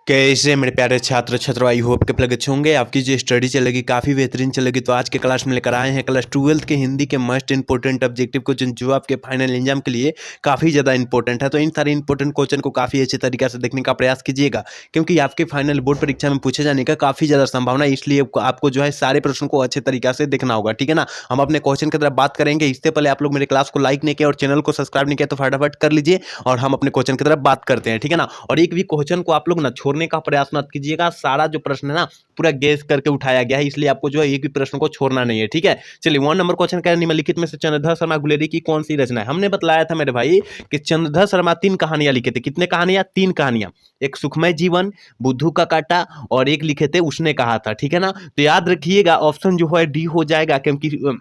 कैसे मेरे प्यारे छात्र छात्रों, आई होप के प्लग अच्छे होंगे। आपकी जो स्टडी चलेगी काफ़ी बेहतरीन चलेगी। तो आज के क्लास में लेकर आए हैं क्लास 12th के हिंदी के मस्ट इंपॉर्टेंट ऑब्जेक्टिव क्वेश्चन जो आपके फाइनल एग्जाम के लिए काफ़ी ज़्यादा इंपॉर्टेंट है। तो इन सारे इंपॉर्टेंट क्वेश्चन को काफ़ी अच्छे तरीके से देखने का प्रयास कीजिएगा, क्योंकि आपके फाइनल बोर्ड परीक्षा में पूछे जाने का काफ़ी ज़्यादा संभावना है। इसलिए आपको जो है सारे प्रश्नों को अच्छे तरीके से देखना होगा, ठीक है ना। हम अपने क्वेश्चन की तरफ बात करेंगे। इससे पहले आप लोग मेरे क्लास को लाइक नहीं किया और चैनल को सब्सक्राइब नहीं किया तो फटाफट कर लीजिए और हम अपने क्वेश्चन की तरफ बात करते हैं, ठीक है ना। और एक भी क्वेश्चन को आप लोग ना छोड़ने का प्रयास मत कीजिएगा। सारा जो प्रश्न है ना पूरा गेस करके उठाया गया है, इसलिए आपको जो है एक भी प्रश्न को छोड़ना नहीं है, ठीक है। चलिए 1 नंबर क्वेश्चन क्या है, निम्नलिखित में से चंद्रधर शर्मा गुलेरी की कौन सी रचना है। हमने बताया था मेरे भाई कि चंद्रधर शर्मा 3 कहानियां लिखे थे। कितने कहानियां? 3 कहानियां। एक सुखमय जीवन, बुद्धू का काटा और एक लिखे थे उसने कहा था, ठीक है ना। तो याद रखिएगा ऑप्शन जो है डी हो जाएगा, क्योंकि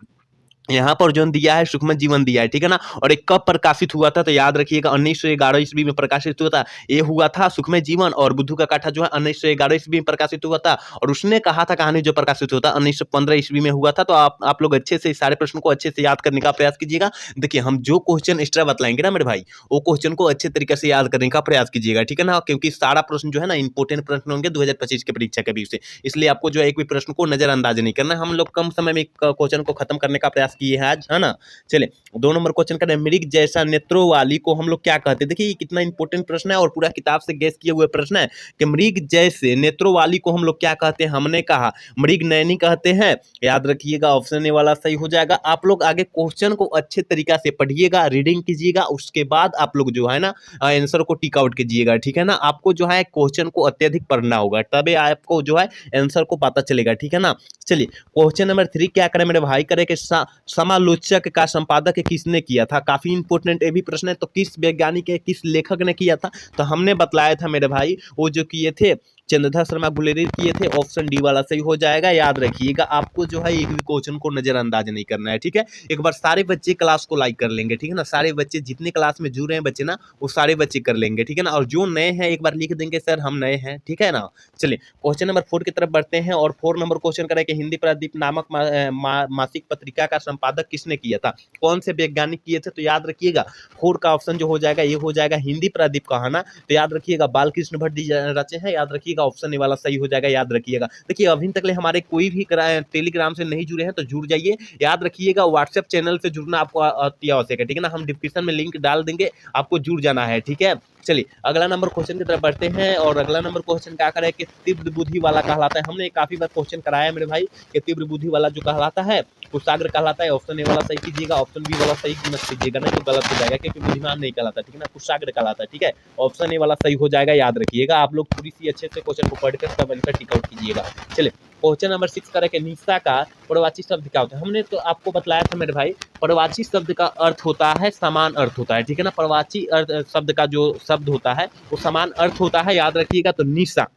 यहाँ पर जो दिया है सुखमय जीवन दिया है, ठीक है ना। और एक कब प्रकाशित हुआ था तो याद रखिएगा 1911 ईस्वी में प्रकाशित हुआ था। ये हुआ था सुखमय जीवन, और बुद्धू का काठा जो है 1911 ईस्वी में प्रकाशित हुआ था। और उसने कहा था कहानी जो प्रकाशित हुआ था 1915 ईस्वी में हुआ था। तो आप लोग अच्छे से सारे प्रश्नों को अच्छे से याद करने का प्रयास कीजिएगा। देखिए हम जो क्वेश्चन एक्स्ट्रा बतलाएंगे ना मेरे भाई, वो क्वेश्चन को अच्छे तरीके से याद करने का प्रयास कीजिएगा, ठीक है ना। क्योंकि सारा प्रश्न जो है ना इंपोर्टेंट प्रश्न होंगे 2025 के परीक्षा के बीच से, इसलिए आपको जो है एक भी प्रश्न को नजरअंदाज नहीं करना। हम लोग कम समय में क्वेश्चन को खत्म करने का प्रयास किए हैं आज, है ना। चलिए 2 नंबर क्वेश्चन का मृग जैसा नेत्रों वाली को हम लोग क्या कहते हैं। देखिए ये कितना इंपॉर्टेंट प्रश्न है और पूरा किताब से गेस किए हुए प्रश्न है कि मृग जैसे नेत्रों वाली को हम लोग क्या कहते हैं। हमने कहा मृग नयनी कहते हैं। याद रखिएगा ऑप्शन ए वाला सही हो जाएगा। आप लोग आगे क्वेश्चन को अच्छे तरीका से पढ़िएगा, रीडिंग कीजिएगा, उसके बाद आप लोग जो है ना आंसर को टिक आउट कीजिएगा, ठीक है ना। आपको जो है क्वेश्चन को अत्यधिक पढ़ना होगा, तभी आपको जो है आंसर को पता चलेगा, ठीक है ना। चलिए क्वेश्चन नंबर 3 क्या करें मेरे भाई, करें कि समालोचक का संपादक किसने किया था। काफी इंपोर्टेंट ये भी प्रश्न है। तो किस वैज्ञानिक है, किस लेखक ने किया था। तो हमने बतलाया था मेरे भाई वो जो किए थे चंद्रधर शर्मा गुलेरी किए थे। ऑप्शन डी वाला सही हो जाएगा। याद रखिएगा आपको जो है एक भी क्वेश्चन को नजरअंदाज नहीं करना है, ठीक है। एक बार सारे बच्चे क्लास को लाइक कर लेंगे, ठीक है ना। सारे बच्चे जितने क्लास में जुड़ रहे हैं बच्चे ना, वो सारे बच्चे कर लेंगे, ठीक है ना। और जो नए हैं एक बार लिख देंगे सर हम नए हैं, ठीक है ना। चलिए क्वेश्चन नंबर 4 की तरफ बढ़ते हैं। और 4 नंबर क्वेश्चन करें कि हिंदी प्रदीप नामक मासिक पत्रिका का संपादक किसने किया था। कौन से वैज्ञानिक किए थे। तो याद रखिएगा 4 का ऑप्शन जो हो जाएगा ये हो जाएगा हिंदी प्रदीप का, है ना। तो याद रखिएगा बालकृष्ण भट्ट जी रचे हैं। याद रखिएगा ऑप्शन ए वाला सही हो जाएगा। याद रखिएगा देखिए अभी तक हमारे कोई भी टेलीग्राम से नहीं जुड़े हैं तो जुड़ जाइए। याद रखिएगा व्हाट्सएप चैनल से जुड़ना आपको अति आवश्यक है, ठीक है ना। हम डिस्क्रिप्शन में लिंक डाल देंगे, आपको जुड़ जाना है, ठीक है। चलिए अगला नंबर क्वेश्चन की तरफ बढ़ते हैं। और अगला नंबर क्वेश्चन क्या करे कि तीव्र बुद्धि वाला कहलाता है। हमने काफी बार क्वेश्चन कराया मेरे भाई कि तीव्र बुद्धि वाला जो कहलाता है कुशाग्र कहलाता है। ऑप्शन ए वाला सही कीजिएगा, ऑप्शन बी वाला सही मत कीजिएगा, नहीं तो गलत हो जाएगा, क्योंकि बुद्धिमान नहीं कहलाता, ठीक है ना। कुशाग्र कहलाता है, ठीक है। ऑप्शन ए वाला सही हो जाएगा। याद रखिएगा आप लोग पूरी सी अच्छे से क्वेश्चन को पढ़कर तब आंसर टिक आउट कीजिएगा। चलिए क्वेश्चन नंबर 6 करें कि निशा का प्रवाची शब्द क्या होता है। हमने तो आपको बतलाया था मेरे भाई प्रवाची शब्द का अर्थ होता है समान अर्थ होता है, ठीक है ना। प्रवाची अर्थ शब्द का जो शब्द होता है वो समान अर्थ होता है। याद रखिएगा तो निशा,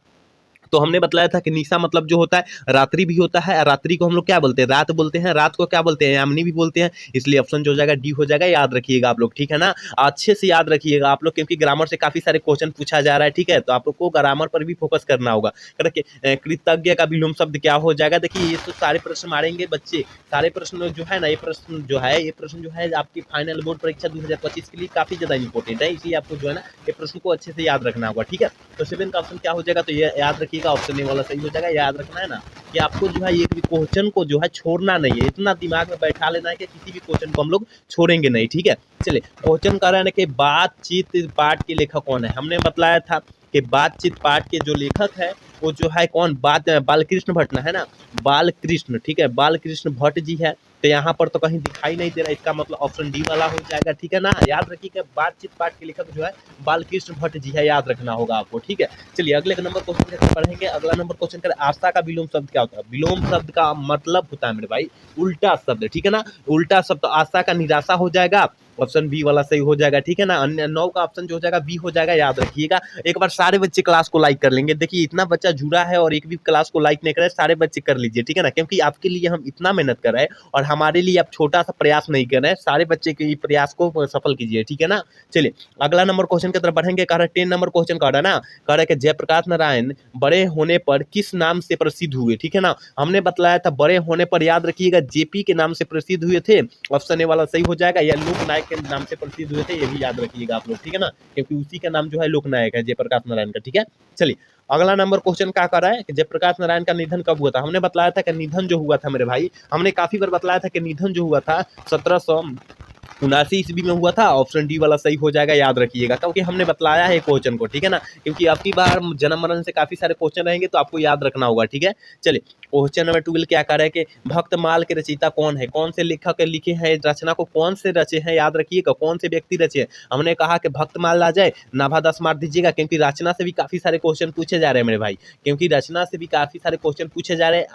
तो हमने बतलाया था कि निशा मतलब जो होता है रात्रि भी होता है। रात्रि को हम लोग क्या बोलते हैं, रात बोलते हैं। रात को क्या बोलते हैं, यामिनी भी बोलते हैं। इसलिए ऑप्शन जो हो जाएगा डी हो जाएगा। याद रखिएगा आप लोग, ठीक है ना। अच्छे से याद रखिएगा आप लोग, क्योंकि ग्रामर से काफी सारे क्वेश्चन पूछा जा रहा है, ठीक है। तो आप लोग को ग्रामर पर भी फोकस करना होगा। कृतज्ञ का विलोम शब्द क्या हो जाएगा। देखिए ये तो सारे प्रश्न मारेंगे बच्चे, सारे प्रश्न जो है ना, ये प्रश्न जो है आपकी फाइनल बोर्ड परीक्षा 2025 के लिए काफी ज्यादा इंपॉर्टेंट है। इसलिए आपको जो है ना ये प्रश्न को अच्छे से याद रखना होगा, ठीक है। तो 7 का ऑप्शन क्या हो जाएगा, तो ये याद रखिएगा ऑप्शन ए वाला सही हो जाएगा। याद रखना है ना कि आपको जो है एक भी क्वेश्चन को जो है छोड़ना नहीं है, इतना दिमाग में बैठा लेना है कि किसी भी क्वेश्चन को हम लोग छोड़ेंगे नहीं, ठीक है। चलिए क्वेश्चन कर रहे हैं कि बातचीत पाठ के लेखक कौन है। हमने बतलाया था कि बातचीत पाठ के जो लेखक है वो जो है कौन, बालकृष्ण भट्ट है ना, बालकृष्ण, ठीक है, बालकृष्ण भट्ट जी है। तो यहाँ पर तो कहीं दिखाई नहीं दे रहा, इसका मतलब ऑप्शन डी वाला हो जाएगा, ठीक है ना। याद रखिएगा बातचीत पाठ के लेखक जो है बालकृष्ण भट्ट जी है, याद रखना होगा आपको, ठीक है। चलिए अगले नंबर क्वेश्चन पढ़ेंगे। अगला नंबर क्वेश्चन करें आशा का विलोम शब्द क्या होता है। विलोम शब्द का मतलब होता है मेरे भाई उल्टा शब्द, ठीक है ना। उल्टा शब्द आशा का निराशा हो जाएगा। ऑप्शन बी वाला सही हो जाएगा, ठीक है ना। अन्य 9 का ऑप्शन जो हो जाएगा बी हो जाएगा। याद रखिएगा एक बार सारे बच्चे क्लास को लाइक कर लेंगे। देखिए इतना बच्चा जुड़ा है और एक भी क्लास को लाइक नहीं कर रहे, सारे बच्चे कर लीजिए, ठीक है ना। क्योंकि आपके लिए हम इतना मेहनत कर रहे हैं और हमारे लिए आप छोटा सा प्रयास नहीं कर रहे हैं। सारे बच्चे के प्रयास को सफल कीजिए, ठीक है ना। चलिए अगला नंबर क्वेश्चन की तरफ बढ़ेंगे। कह रहे 10 नंबर क्वेश्चन कह रहा है ना, कह रहे कि जयप्रकाश नारायण बड़े होने पर किस नाम से प्रसिद्ध हुए, ठीक है ना। हमने बतलाया था बड़े होने पर याद रखिएगा जेपी के नाम से प्रसिद्ध हुए थे। ऑप्शन ए वाला सही हो जाएगा। या लोकनायक के नाम से प्रसिद्ध हुए थे, ये भी याद रखिएगा आप लोग, ठीक है ना, क्योंकि उसी का नाम जो है लोकनायक है जयप्रकाश नारायण का, ठीक है। चलिए अगला नंबर क्वेश्चन क्या कर रहा है कि जयप्रकाश नारायण का निधन कब हुआ था। हमने बताया था कि निधन जो हुआ था मेरे भाई, हमने काफी बार बताया था कि निधन जो हुआ था 1779 ईस्वी में हुआ था। ऑप्शन डी वाला सही हो जाएगा, याद रखिएगा, क्योंकि हमने बताया है क्वेश्चन को, ठीक है ना, क्योंकि आपकी बार जन्म मरण से काफी सारे क्वेश्चन रहेंगे तो आपको याद रखना होगा, ठीक है। चलिए क्वेश्चन नंबर 12 क्या कर रहा है कि भक्तमाल के रचयिता कौन है, कौन से लेखक लिखे हैं, रचना को कौन से रचे हैं, याद रखिएगा, कौन से व्यक्ति रचे हैं। हमने कहा कि भक्तमाल आ जाए, नाभा 10 मार दीजिएगा, क्योंकि रचना से भी काफी सारे क्वेश्चन पूछे जा रहे हैं मेरे भाई, क्योंकि रचना से भी काफी सारे क्वेश्चन पूछे जा रहे हैं।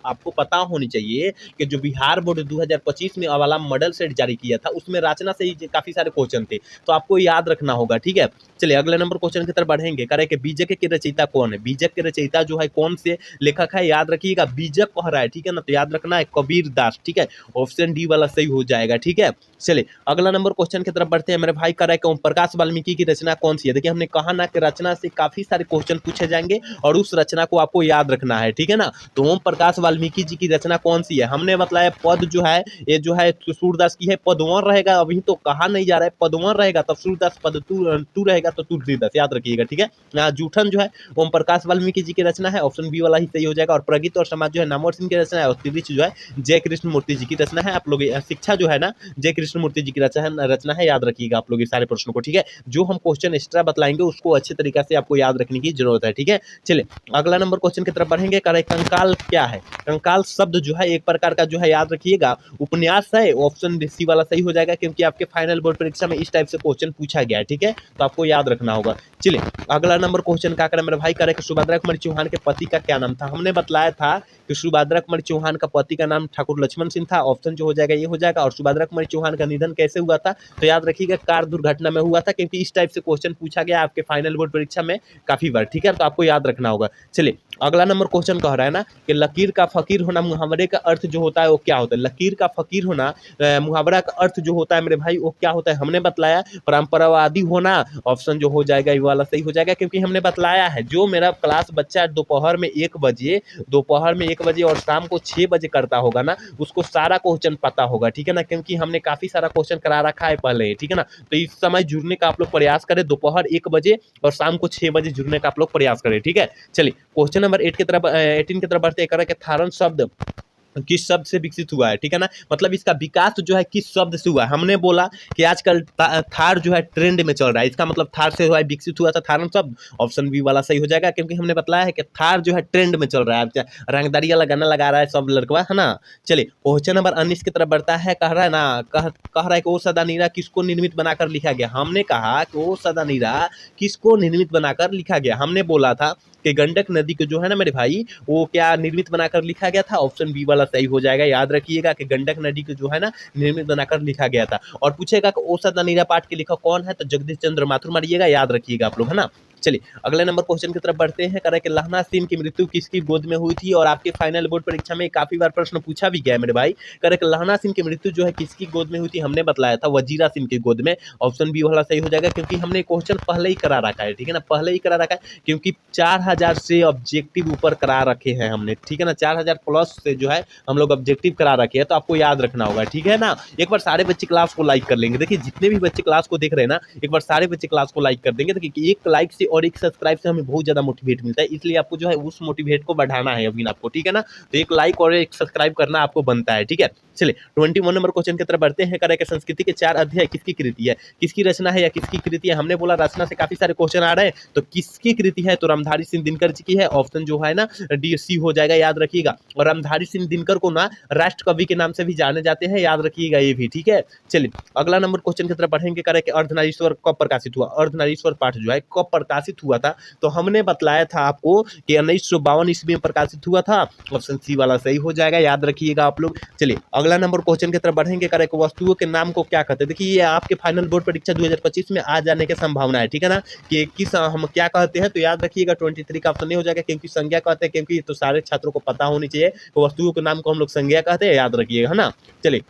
आपको पता होनी चाहिए कि जो बिहार बोर्ड 2025 में वाला मॉडल सेट जारी किया था उसमें रचना से ही काफी सारे क्वेश्चन थे, तो आपको याद रखना होगा, ठीक है। चलिए अगले नंबर क्वेश्चन की तरफ बढ़ेंगे। करे कि बीजक के रचयिता कौन है, बीजक के रचयिता जो है कौन से लेखक है, याद रखिएगा, बीजक कह रहा है, ठीक है ना, तो याद रखना है कबीर दास, ठीक है, ऑप्शन डी वाला सही हो जाएगा, ठीक है। चलिए अगला नंबर क्वेश्चन की तरफ बढ़ते हैं मेरे भाई। कर ओम प्रकाश वाल्मीकि की रचना कौन सी है। देखिए हमने कहा ना कि रचना से काफी सारे क्वेश्चन पूछे जाएंगे और उस रचना को आपको याद रखना है, ठीक है ना। तो ओम प्रकाश वाल्मीकि जी की रचना कौन सी है, हमने बताया पद जो है ये जो है सूरदास की है, पद 1 रहेगा, अभी तो कहा नहीं जा रहा है, पद 1 रहेगा तब सूरदास, पद 2 रहेगा तो तुलसीदास, याद रखिएगा, ठीक है। जूठन जो है ओम प्रकाश वाल्मीकि जी की रचना है, ऑप्शन बी वाला ही सही हो जाएगा। और प्रगीत और समाज जो है नामवर सिंह की रचना है, और तिरिच जो है जय कृष्ण मूर्ति जी की रचना है। आप लोग शिक्षा जो है ना जय कृष्ण मूर्ति जी की रचना है, याद रखिएगा आप लोग सारे प्रश्नों को, ठीक है। जो हम क्वेश्चन एक्स्ट्रा बतलाएंगे उसको अच्छे तरीके से आपको याद रखने की जरूरत है, ठीक है। चलिए अगला नंबर क्वेश्चन की तरफ बढ़ेंगे। करे कंकाल क्या है, कंकाल शब्द जो है एक प्रकार का जो है, याद रखिएगा, उपन्यास है, ऑप्शन सी वाला सही हो जाएगा, क्योंकि आपके फाइनल बोर्ड परीक्षा में इस टाइप से क्वेश्चन पूछा गया है, ठीक है, तो आपको याद रखना होगा। चलिए अगला नंबर क्वेश्चन क्या करें मेरे भाई। करे कि सुभद्रा कुमारी चौहान के पति का क्या नाम था। हमने बतलाया था कि सुभद्रा कुमारी चौहान का पति का नाम ठाकुर लक्ष्मण सिंह था, ऑप्शन जो हो जाएगा ये हो जाएगा। और सुभद्रा कुमारी चौहान का निधन कैसे हुआ था, तो याद रखिएगा कार दुर्घटना में हुआ था, क्योंकि इस टाइप से क्वेश्चन पूछा गया आपके फाइनल बोर्ड परीक्षा में काफी बार, ठीक है, तो आपको याद रखना होगा। चलिए अगला नंबर क्वेश्चन कह रहा है ना कि लकीर का फकीर होना मुहावरे का अर्थ जो होता है वो क्या होता है। लकीर का फकीर होना मुहावरा का अर्थ जो होता है मेरे भाई वो क्या होता है, हमने बतलाया परंपरावादी होना, ऑप्शन जो हो जाएगा ये वाला सही हो जाएगा, क्योंकि हमने बतलाया है जो मेरा क्लास बच्चा दोपहर में 1 बजे और शाम को 6 बजे करता होगा ना, उसको सारा क्वेश्चन पता होगा, ठीक है ना, क्योंकि हमने काफी सारा क्वेश्चन करा रखा है पहले, ठीक है ना। तो इस समय जुड़ने का आप लोग प्रयास करें, दोपहर 1 बजे और शाम को 6 बजे जुड़ने का आप लोग प्रयास करें, ठीक है। चलिए क्वेश्चन नंबर 18 की तरफ बढ़ते हैं। कि थारन शब्द किस शब्द से विकसित हुआ है, ठीक है ना, मतलब इसका विकास जो है किस शब्द से हुआ है। हमने बोला कि आजकल थार जो है ट्रेंड में चल रहा है, इसका मतलब थार से हुआ विकसित हुआ था थारन शब्द, ऑप्शन बी वाला सही हो जाएगा, क्योंकि हमने बताया है कि थार जो है ट्रेंड में चल रहा है, रंगदारी वाला गाना लगा रहा है सब लड़का, है ना। चलिए क्वेश्चन नंबर 19 की तरफ बढ़ता है। कह रहा है ना कह रहा है कि ओ सदा नीरा किसको निर्मित बनाकर लिखा गया। हमने कहा कि ओ सदा नीरा किसको निर्मित बनाकर लिखा गया, हमने बोला था कि गंडक नदी को जो है ना मेरे भाई वो क्या निर्मित बनाकर लिखा गया था, ऑप्शन बी वाला सही हो जाएगा। याद रखिएगा कि गंडक नदी को जो है ना निर्मित बनाकर लिखा गया था। और पूछेगा कि औसत नीरा पाठ के लेखक कौन है, तो जगदीश चंद्र माथुर मारिएगा, याद रखिएगा आप लोग, है ना। चलिए अगले नंबर क्वेश्चन की तरफ बढ़ते हैं। करें कि लहना सिंह की मृत्यु किसकी गोद में हुई थी, और आपके फाइनल बोर्ड परीक्षा में काफी बार प्रश्न पूछा भी गया है मेरे भाई। करें कि लहना सिंह की मृत्यु जो है किसकी गोद में हुई थी, हमने बताया था वजीरा सिंह की गोद में, ऑप्शन बी वाला सही हो जाएगा, क्योंकि हमने क्वेश्चन पहले ही करा रखा है, ठीक है ना, पहले ही करा रखा है, क्योंकि 4000 से ऑब्जेक्टिव ऊपर करा रखे हैं हमने, ठीक है ना, 4000 प्लस से जो है हम लोग ऑब्जेक्टिव करा रखे हैं, तो आपको याद रखना होगा, ठीक है ना। एक बार सारे बच्चे क्लास को लाइक कर लेंगे, देखिए जितने भी बच्चे क्लास को देख रहे हैं ना एक बार सारे बच्चे क्लास को लाइक कर देंगे, देखिए एक लाइक से और एक सब्सक्राइब से हमें बहुत ज्यादा मोटिवेट मिलता है, इसलिए आपको जो है उस मोटिवेट को बढ़ाना है अभी आपको, ठीक है ना। तो एक लाइक और एक सब्सक्राइब करना आपको बनता है, ठीक है। चलिए 21 नंबर क्वेश्चन की तरफ बढ़ते हैं। करें कि संस्कृति के 4 अध्याय किसकी कृति है, किसकी रचना है या किसकी कृति है। हमने बोला रचना से काफी सारे क्वेश्चन आ रहे हैं, तो किसकी कृति है, तो रामधारी सिंह दिनकर जी की है, ऑप्शन जो है ना डी हो जाएगा, याद रखिएगा। और रामधारी सिंह दिनकर को ना राष्ट्र कवि के नाम से भी जाने जाते हैं, याद रखिएगा ये भी, ठीक है। चलिए अगला नंबर क्वेश्चन की तरफ बढ़ेंगे। करें कि अर्धनारीश्वर कब प्रकाशित हुआ, अर्धनारीश्वर पाठ जो है कब प्रकाशित हुआ था, तो हमने बताया था आपको कि 1952 ईस्वी में प्रकाशित हुआ था, ऑप्शन सी वाला सही हो जाएगा, याद रखिएगा आप लोग। चलिए अगला नंबर क्वेश्चन की तरफ बढ़ेंगे। करें कि वस्तुओं के नाम को क्या कहते हैं। देखिए ये आपके फाइनल बोर्ड परीक्षा 2025 में आ जाने की संभावना है, ठीक है ना, कि किस हम क्या कहते हैं, तो याद रखिएगा 23 का ऑप्शन नहीं हो जाएगा, क्योंकि संज्ञा कहते हैं, क्योंकि तो सारे छात्रों को पता होनी चाहिए कि वस्तुओं के नाम को हम लोग संज्ञा कहते हैं, याद रखिएगा, है ना। चलिए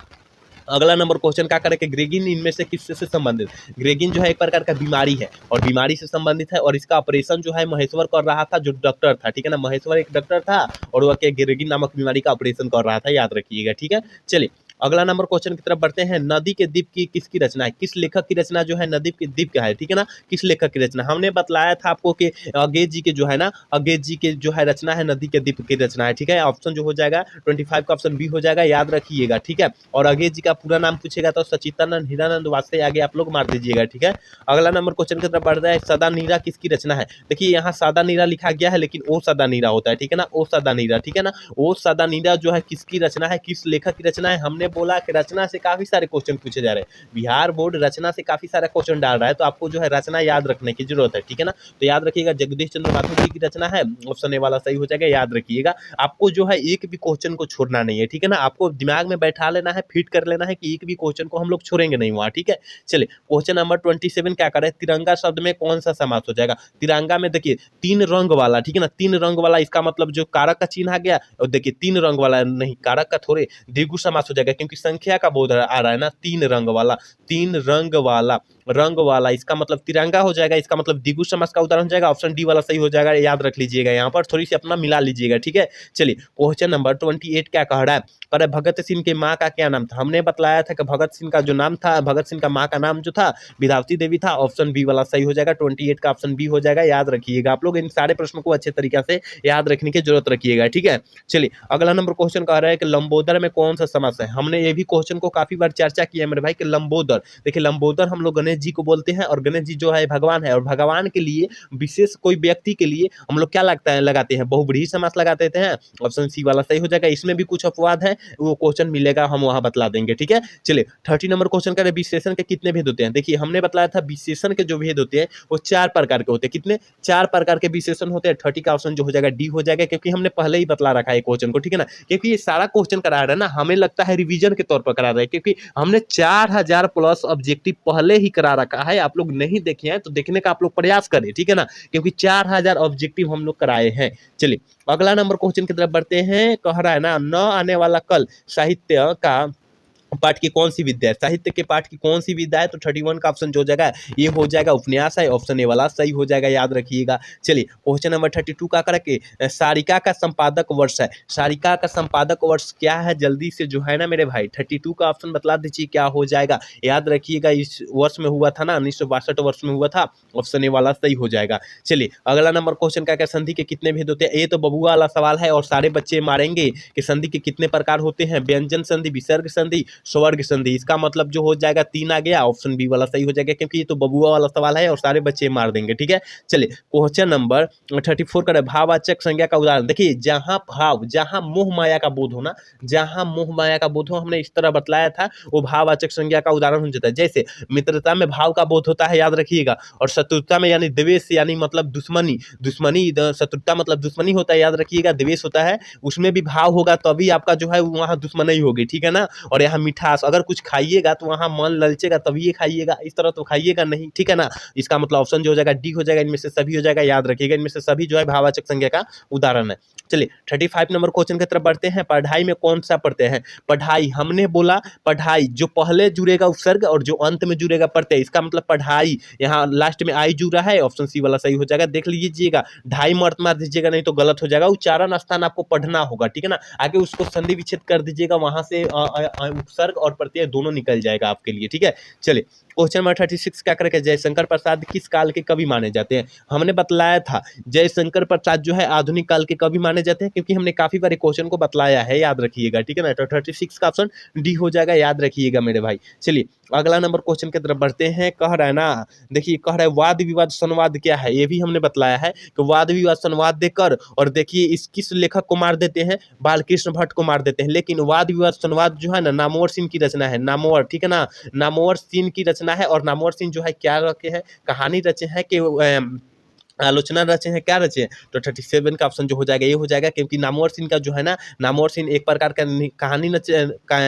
अगला नंबर क्वेश्चन क्या करें कि ग्रेगिन इनमें से किससे से संबंधित। ग्रेगिन जो है एक प्रकार का बीमारी है और बीमारी से संबंधित है, और इसका ऑपरेशन जो है महेश्वर कर रहा था, जो डॉक्टर था, ठीक है ना, महेश्वर एक डॉक्टर था और वह ग्रेगिन नामक बीमारी का ऑपरेशन कर रहा था, याद रखिएगा, ठीक है। चलिए अगला नंबर क्वेश्चन की तरफ बढ़ते हैं। नदी के द्वीप की किसकी रचना है? किस लेखक की रचना जो है नदी के द्वीप का है, ठीक है ना, किस लेखक की रचना? हमने बतलाया था आपको कि अगेज जी के जो है ना, अगेज जी के जो है रचना है नदी के द्वीप की रचना है, ठीक है। ऑप्शन जो हो जाएगा 25 का ऑप्शन बी हो जाएगा, याद रखिएगा, ठीक है। और अगेज जी का पूरा नाम पूछेगा तो सचिदानंद हीरानंद वाजपेयी, आगे आप लोग मार दीजिएगा, ठीक है। अगला नंबर क्वेश्चन की तरफ बढ़ रहा है। सदा नीरा किसकी रचना है? देखिए यहाँ सादा नीरा लिखा गया है, लेकिन ओ सदा नीरा होता है, ठीक है ना, ओ सदा नीरा, ठीक है ना। ओ सदा नीरा जो है किसकी रचना है, किस लेखक की रचना है? हमने बोला कि रचना से काफी सारे क्वेश्चन पूछे जा रहे हैं। बिहार बोर्ड रचना से काफी सारा क्वेश्चन डाल रहा है, तो आपको जो है रचना याद रखने की जरूरत है, ठीक है ना। तो याद रखिएगा जगदीश चंद्र माथुर जी की रचना है, ऑप्शन ए वाला सही हो जाएगा, याद रखिएगा। आपको जो है एक भी क्वेश्चन को छोड़ना नहीं है, ठीक है ना, आपको दिमाग में बैठा लेना है, फिट कर लेना है कि एक भी क्वेश्चन को हम लोग छोड़ेंगे नहीं वहाँ, ठीक है। चलिए क्वेश्चन नंबर 27 क्या करें? तिरंगा शब्द में कौन सा समास हो जाएगा? तिरंगा में देखिए 3 रंग वाला, ठीक है ना, 3 रंग वाला, इसका मतलब जो कारक का चिन्ह आ गया, और देखिए 3 रंग वाला नहीं, कारक का थोड़े द्विगु समास हो जाएगा, क्योंकि संख्या का बोध आ रहा है ना, 3 रंग वाला, 3 रंग वाला, इसका मतलब तिरंगा हो जाएगा, इसका मतलब द्विगु समास का उदाहरण हो जाएगा। ऑप्शन डी वाला सही हो जाएगा, याद रख लीजिएगा, यहाँ पर थोड़ी सी अपना मिला लीजिएगा, ठीक है। चलिए क्वेश्चन नंबर 28 क्या कह रहा है? कह रहा है भगत सिंह के माँ का क्या नाम था? हमने बतलाया था कि भगत सिंह का जो नाम था, भगत सिंह का माँ का नाम जो था विद्यावती देवी था, ऑप्शन बी वाला सही हो जाएगा, 28 का ऑप्शन बी हो जाएगा, याद रखिएगा। आप लोग इन सारे प्रश्नों को अच्छे तरीके से याद रखने की जरूरत रखिएगा, ठीक है। चलिए अगला नंबर क्वेश्चन कह रहा है कि लंबोदर में कौन सा समास है? हमने ये भी क्वेश्चन को काफी बार चर्चा किया है मेरे भाई कि लंबोदर, देखिए लंबोदर हम लोग गणेश जी को बोलते हैं, और गणेश जी जो है भगवान है, और भगवान के लिए विशेष कोई व्यक्ति के लिए हम लोग क्या लगता है लगाते हैं? बहुब्रीहि समास लगा देते हैं, ऑप्शन सी वाला सही हो जाएगा। इसमें भी कुछ अपवाद है, वो क्वेश्चन मिलेगा, हम वहां बतला देंगे, ठीक है। चलिए 30 नंबर क्वेश्चन का विशेषण के कितने भेद होते हैं? देखिए हमने बताया था विशेषण के जो भेद होते हैं वो 4 प्रकार के होते हैं। कितने? 4 प्रकार के विशेषण होते हैं। 30 का ऑप्शन जो हो जाएगा डी हो जाएगा, क्योंकि हमने पहले ही बतला रखा है क्वेश्चन को, ठीक है ना। क्योंकि ये सारा क्वेश्चन करा रहा है ना, हमें लगता है रिवीजन के तौर पर करा रहा है, क्योंकि हमने 4000 प्लस ऑब्जेक्टिव पहले ही करा रखा है। आप लोग नहीं देखे हैं तो देखने का आप लोग प्रयास करें, ठीक है ना, क्योंकि 4000 ऑब्जेक्टिव हम लोग कराए हैं। चलिए अगला नंबर क्वेश्चन की तरफ बढ़ते हैं। कह रहा है ना, न आने वाला कल साहित्य का पाठ की कौन सी विद्या है? साहित्य के पाठ की कौन सी विद्या है? तो 31 का ऑप्शन जो हो जाएगा ये हो जाएगा, उपन्यास है, ऑप्शन ए वाला सही हो जाएगा, याद रखिएगा। चलिए क्वेश्चन नंबर 32 का करके सारिका का संपादक वर्ष है। सारिका का संपादक वर्ष क्या है? जल्दी से जो है ना मेरे भाई 32 का ऑप्शन बतला दीजिए क्या हो जाएगा, याद रखिएगा। इस वर्ष में हुआ था ना, 1962 वर्ष में हुआ था, ऑप्शन ए वाला सही हो जाएगा। चलिए अगला नंबर क्वेश्चन का क्या, संधि के कितने भेद होते हैं? ये तो बबुआ वाला सवाल है और सारे बच्चे मारेंगे कि संधि के कितने प्रकार होते हैं। व्यंजन संधि, विसर्ग संधि, स्वर्ग संधि, इसका मतलब जो हो जाएगा 3 आ गया, ऑप्शन बी वाला सही हो जाएगा, क्योंकि ये तो बबुआ वाला सवाल है और सारे बच्चे मार देंगे, ठीक है। चलिए क्वेश्चन नंबर 34 का भाववाचक संज्ञा का उदाहरण। देखिए जहां भाव, जहां मोह माया का बोध होना, जहां मोह माया का बोध हो, हमने इस तरह बतलाया था, वो भाववाचक संज्ञा का उदाहरण हो जाता है। जैसे मित्रता में भाव का बोध होता है, याद रखिएगा, और शत्रुता में यानी द्वेष, यानी मतलब दुश्मनी, शत्रुता मतलब दुश्मनी होता है, याद रखिएगा। द्वेष होता है, उसमें भी भाव होगा तभी आपका जो है वहां दुश्मनी होगी, ठीक है ना। और यहाँ मिठास, अगर कुछ खाइएगा तो वहां मन ललचेगा तभी ये खाइएगा, इस तरह तो खाइएगा नहीं, ठीक है ना। इसका मतलब ऑप्शन जो हो जाएगा डी हो जाएगा, इनमें से सभी हो जाएगा, याद रखिएगा, इनमें से सभी जो है भाववाचक संज्ञा का उदाहरण है। चलिए 35 नंबर क्वेश्चन की तरफ बढ़ते हैं। पढ़ाई में कौन सा पढ़ते हैं? पढ़ाई, हमने बोला पढ़ाई जो पहले जुड़ेगा उपसर्ग और जो अंत में जुड़ेगा प्रत्यय, इसका मतलब पढ़ाई, यहाँ लास्ट में आई जुड़ा है, ऑप्शन सी वाला सही हो जाएगा। देख लीजिएगा, ढाई मत मार दीजिएगा, नहीं तो गलत हो जाएगा। उच्चारण स्थान आपको पढ़ना होगा, ठीक है ना, आगे उसको संधि विच्छेद कर दीजिएगा, वहां से उपसर्ग और प्रत्यय दोनों निकल जाएगा आपके लिए, ठीक है। चलिए क्वेश्चन नंबर 36 क्या करेंगे, जयशंकर प्रसाद किस काल के कवि माने जाते हैं? हमने बतलाया था जयशंकर प्रसाद जो है आधुनिक काल के कवि माने जाते हैं, क्योंकि हमने काफी बार क्वेश्चन को बतलाया है, याद रखिएगा, ठीक है ना। तो 36 का ऑप्शन डी हो जाएगा, याद रखिएगा मेरे भाई। चलिए अगला नंबर क्वेश्चन की तरफ बढ़ते हैं। कह रहा है ना, देखिए कह रहा है वाद विवाद संवाद क्या है? ये भी हमने बतलाया है कि वाद विवाद संवाद देकर, और देखिए इस किस लेखक को मार देते हैं? बालकृष्ण भट्ट को मार देते हैं। लेकिन वाद विवाद संवाद जो है ना, नामवर सिंह की रचना है, नामवर, ठीक है ना, नामवर सिंह की रचना है। और नामवर सिंह जो है क्या रखे हैं? कहानी रचे हैं कि आलोचना रचे हैं, क्या रचे हैं? तो 37 का ऑप्शन जो हो जाएगा ये हो जाएगा, क्योंकि नामवर सिंह का जो है ना, नामवर सिंह एक प्रकार का कहानी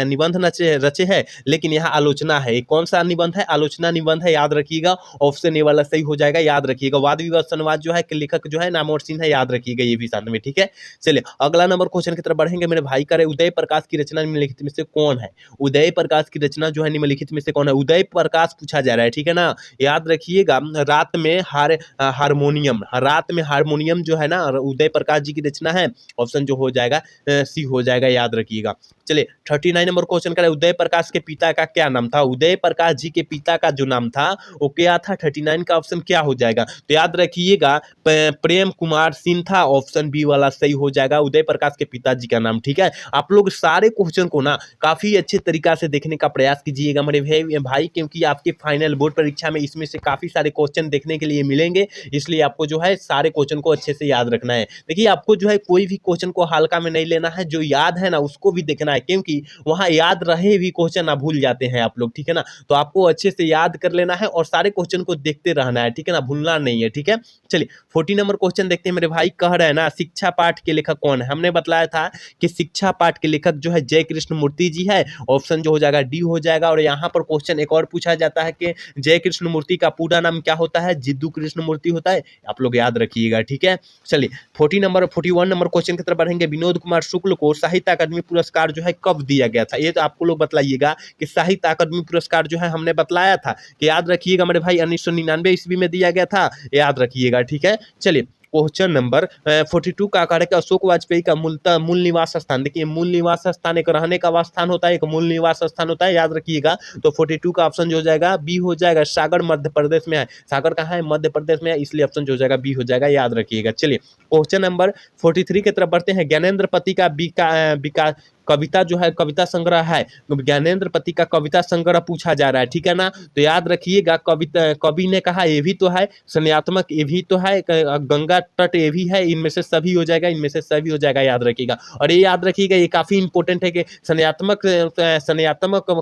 निबंध रचे है, लेकिन यहाँ आलोचना है। कौन सा निबंध है? आलोचना निबंध है, याद रखिएगा, ऑप्शन ए वाला सही हो जाएगा, याद रखिएगा। वाद विवाद संवाद जो है कि लेखक जो है नामवर सिंह है, याद रखिएगा ये भी साथ में, ठीक है। चलिए अगला नंबर क्वेश्चन की तरफ बढ़ेंगे मेरे भाई। करे उदय प्रकाश की रचना निम्नलिखित में से कौन है? उदय प्रकाश की रचना जो है निम्नलिखित में से कौन है? उदय प्रकाश पूछा जा रहा है, ठीक है ना, याद रखिएगा। रात में हारमोनियम हारमोनियम, रात में हारमोनियम जो है ना उदय प्रकाश जी की रचना है। ऑप्शन जो हो जाएगा सी हो जाएगा, याद रखिएगा। चलिए 39 नंबर क्वेश्चन करें, उदय प्रकाश के पिता का क्या नाम था? उदय प्रकाश जी के पिता का जो नाम था वो क्या था? 39 का ऑप्शन क्या हो जाएगा? तो याद रखिएगा प्रेम कुमार सिंह था। ऑप्शन बी वाला सही हो जाएगा, उदय प्रकाश के पिताजी का नाम। ठीक है, आप लोग सारे क्वेश्चन को ना काफी अच्छे तरीका से देखने का प्रयास कीजिएगा मेरे भाई, क्योंकि आपके फाइनल बोर्ड परीक्षा में इसमें से काफी सारे क्वेश्चन देखने के लिए मिलेंगे, इसलिए आपको जो है सारे क्वेश्चन को अच्छे से याद रखना है। देखिए आपको जो है कोई भी क्वेश्चन को हल्का में नहीं लेना है, जो याद है ना उसको भी देखना है, क्योंकि वहां याद रहे भी क्वेश्चन ना भूल जाते हैं आप लोग। ठीक है ना, तो आपको अच्छे से याद कर लेना है और सारे क्वेश्चन को देखते रहना है। ठीक है ना, भूलना नहीं है। ठीक है, चलिए 40 नंबर क्वेश्चन देखते हैं मेरे भाई। कह रहे हैं ना शिक्षा पाठ के लेखक कौन है? हमने बताया था कि शिक्षा पाठ के लेखक जो है जय कृष्ण मूर्ति जी है। ऑप्शन जो हो जाएगा डी हो जाएगा। और यहाँ पर क्वेश्चन एक और पूछा जाता है कि जय कृष्ण मूर्ति का पूरा नाम क्या होता है? जिद्दू कृष्ण मूर्ति होता है, आप लोग याद रखिएगा। ठीक है, चलिए 41 नंबर क्वेश्चन की तरफ बढ़ेंगे। विनोद कुमार शुक्ल को साहित्य अकादमी पुरस्कार जो है कब दिया गया था? ये तो आपको लोग बताइएगा कि साहित्य अकादमी पुरस्कार जो है हमने बतलाया था कि याद रखिएगा मेरे भाई 1999 ईस्वी में दिया गया था, याद रखिएगा। ठीक है, चलिए क्वेश्चन नंबर 42 का आकार है कि अशोक वाजपेयी का मूल निवास स्थान। देखिए मूल निवास स्थान एक रहने का स्थान होता है, एक मूल निवास स्थान होता है, याद रखिएगा। तो 42 का ऑप्शन जो हो जाएगा बी हो जाएगा। सागर मध्य प्रदेश में है। सागर कहाँ है? मध्य प्रदेश में है, इसलिए ऑप्शन जो हो जाएगा बी हो जाएगा, याद रखिएगा। चलिए क्वेश्चन नंबर 43 की तरफ बढ़ते हैं। ज्ञानेंद्र पति का कविता जो है कविता संग्रह है, ज्ञानेंद्र पति का कविता संग्रह पूछा जा रहा है। ठीक है ना, तो याद रखिएगा कवि ने कहा ये भी तो है, संज्ञात्मक ये भी तो है, गंगा तट ये भी है, इनमें से सभी हो जाएगा, इनमें से सभी हो जाएगा, याद रखिएगा। और ये याद रखिएगा, ये काफी इंपॉर्टेंट है कि संज्ञात्मक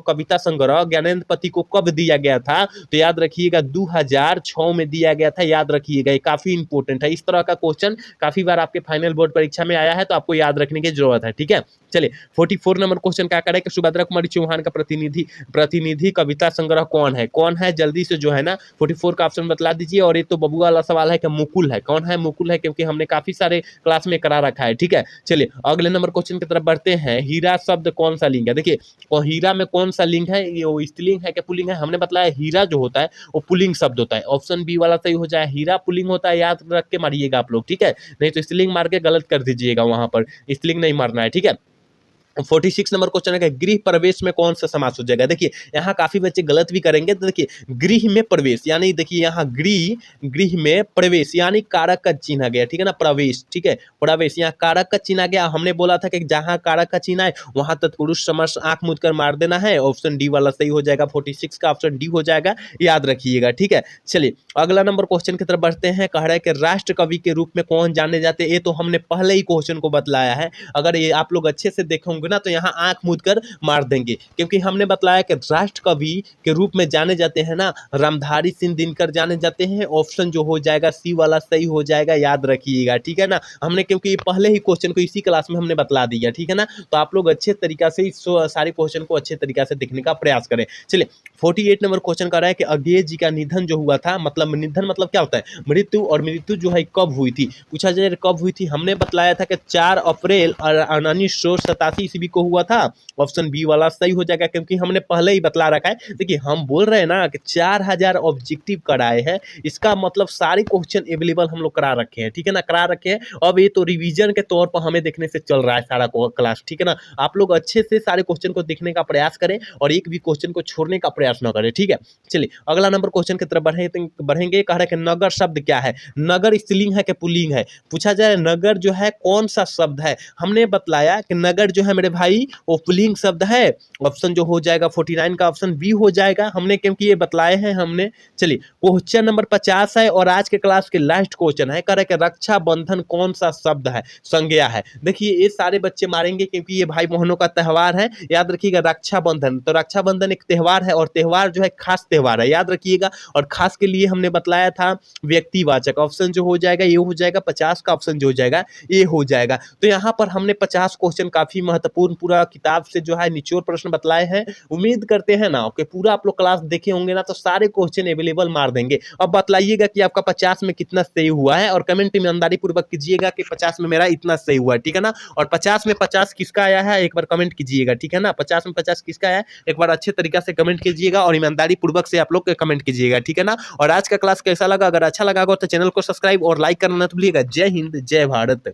कविता संग्रह ज्ञानेंद्र पति को कब दिया गया था? तो याद रखिएगा 2006 में दिया गया था, याद रखिएगा। ये काफी इंपॉर्टेंट है। इस तरह का क्वेश्चन काफी बार आपके फाइनल बोर्ड परीक्षा में आया है, तो आपको याद रखने की जरूरत है। ठीक है, चलिए 44 नंबर क्वेश्चन क्या करें कि सुभद्रा कुमारी चौहान का प्रतिनिधि कविता संग्रह कौन है? जल्दी से जो है ना 44 का ऑप्शन बतला दीजिए। और ये तो बबुआ वाला सवाल है कि मुकुल है। कौन है? मुकुल है, क्योंकि हमने काफी सारे क्लास में करा रखा है। ठीक है, चलिए अगले नंबर क्वेश्चन की तरफ बढ़ते हैं। हीरा शब्द कौन सा लिंग है? देखिए और हीरा में कौन सा लिंग है? ये वो स्त्रीलिंग है कि पुल्लिंग है? हमने बताया हीरा जो होता है वो पुल्लिंग शब्द होता है। ऑप्शन बी वाला सही हो जाए, हीरा पुल्लिंग होता है, याद रख के मारिएगा आप लोग। ठीक है, नहीं तो स्त्रीलिंग मार के गलत कर दीजिएगा, वहां पर स्त्रीलिंग नहीं मारना है। ठीक है, 46 नंबर क्वेश्चन है कि गृह प्रवेश में कौन सा समास हो जाएगा? देखिए यहाँ काफी बच्चे गलत भी करेंगे। तो देखिए गृह में प्रवेश यानी देखिए यहाँ गृह में प्रवेश यानी कारक का चिन्ह आ गया। ठीक है ना, प्रवेश। ठीक है, प्रवेश यहाँ कारक का चिन्ह आ गया। हमने बोला था कि जहां कारक का चिन्ह है वहां तत्पुरुष समास आंख मूंद कर मार देना है। ऑप्शन डी वाला सही हो जाएगा। 46 का ऑप्शन डी हो जाएगा, याद रखिएगा। ठीक है, चलिए अगला नंबर क्वेश्चन की तरफ बढ़ते हैं। कह रहा है कि राष्ट्र कवि के रूप में कौन जाने जाते हैं? ये तो हमने पहले ही क्वेश्चन को बतलाया है। अगर ये आप लोग अच्छे से देखोगे ना तो यहाँ आंख मूंद कर मार देंगे, क्योंकि हमने बताया कि राष्ट्र कवि के रूप में जाने जाते हैं ना रामधारी सिंह दिनकर जाने जाते हैं। ऑप्शन जो हो जाएगा सी वाला सही हो जाएगा, याद रखिएगा। ठीक है ना, हमने क्योंकि पहले ही क्वेश्चन को इसी क्लास में हमने बतला दिया। ठीक है ना, तो आप लोग अच्छे तरीका से इस सारे क्वेश्चन को अच्छे तरीका से देखने का प्रयास करें। चलिए 48 नंबर क्वेश्चन कर रहा है कि अज्ञेय जी का निधन जो हुआ था, मतलब निधन मतलब क्या होता है? मृत्यु। और मृत्यु जो है कब हुई थी? पूछा जाए कब हुई थी? हमने बतलाया था कि 4 अप्रैल 1987 ईस्वी को हुआ था। ऑप्शन बी वाला सही हो जाएगा, क्योंकि हमने पहले ही बतला रखा है। देखिए हम बोल रहे हैं ना कि 4000 ऑब्जेक्टिव कराए हैं, इसका मतलब सारे क्वेश्चन अवेलेबल हम लोग करा रखे हैं। ठीक है ना, करा रखे हैं। अब ये तो रिवीजन के तौर पर हमें देखने से चल रहा है सारा क्लास। ठीक है ना, आप लोग अच्छे से सारे क्वेश्चन को देखने का प्रयास करें और एक भी क्वेश्चन को छोड़ने का प्रयास न करें। ठीक है, चलिए अगला नंबर क्वेश्चन की तरफ बढ़ेंगे। कह रहे हैं कि नगर शब्द क्या है? नगर स्त्रीलिंग है कि पुल्लिंग है? पूछा जाए नगर जो है कौन सा शब्द है? हमने बतलाया कि नगर जो है मेरे भाई वो पुल्लिंग शब्द है। ऑप्शन जो हो जाएगा 49 का ऑप्शन बी हो जाएगा, हमने क्योंकि ये बतलाए हैं हमने। चलिए क्वेश्चन नंबर 50 है और आज के क्लास के लास्ट क्वेश्चन है। कह रहे कि रक्षाबंधन कौन सा शब्द है? संज्ञा है। देखिए ये सारे बच्चे मारेंगे क्योंकि ये भाई बहनों का त्यौहार है, याद रखिएगा। रक्षाबंधन, तो रक्षाबंधन एक त्यौहार है और त्यौहार जो है खास त्यौहार है, याद रखिएगा। और खास के लिए हमने बतलाया था व्यक्तिवाचक। ऑप्शन जो हो जाएगा ये हो जाएगा, 50 का ऑप्शन जो हो जाएगा ये हो जाएगा। तो यहाँ पर हमने 50 क्वेश्चन काफी महत्वपूर्ण पूरा किताब से जो है निचोड़ प्रश्न बतलाए हैं। उम्मीद करते हैं ना कि पूरा आप लोग क्लास देखे होंगे ना, तो सारे क्वेश्चन अवेलेबल मार देंगे। अब बतलाइएगा कि आपका 50 में कितना सही हुआ है, और कमेंट ईमानदारी पूर्वक कीजिएगा कि 50 में मेरा इतना सही हुआ है, ठीक है ना। और 50 में 50 किसका आया है एक बार कमेंट कीजिएगा, ठीक है ना। 50 में 50 किसका है एक बार अच्छे तरीका से कमेंट कीजिएगा, और ईमानदारी पूर्वक से आप लोग कमेंट कीजिएगा, ठीक है ना। और आज का क्लास कैसा लगा, अगर अच्छा लगा हो तो चैनल को सब्सक्राइब और लाइक करना ना भूलिएगा। जय हिंद, जय भारत।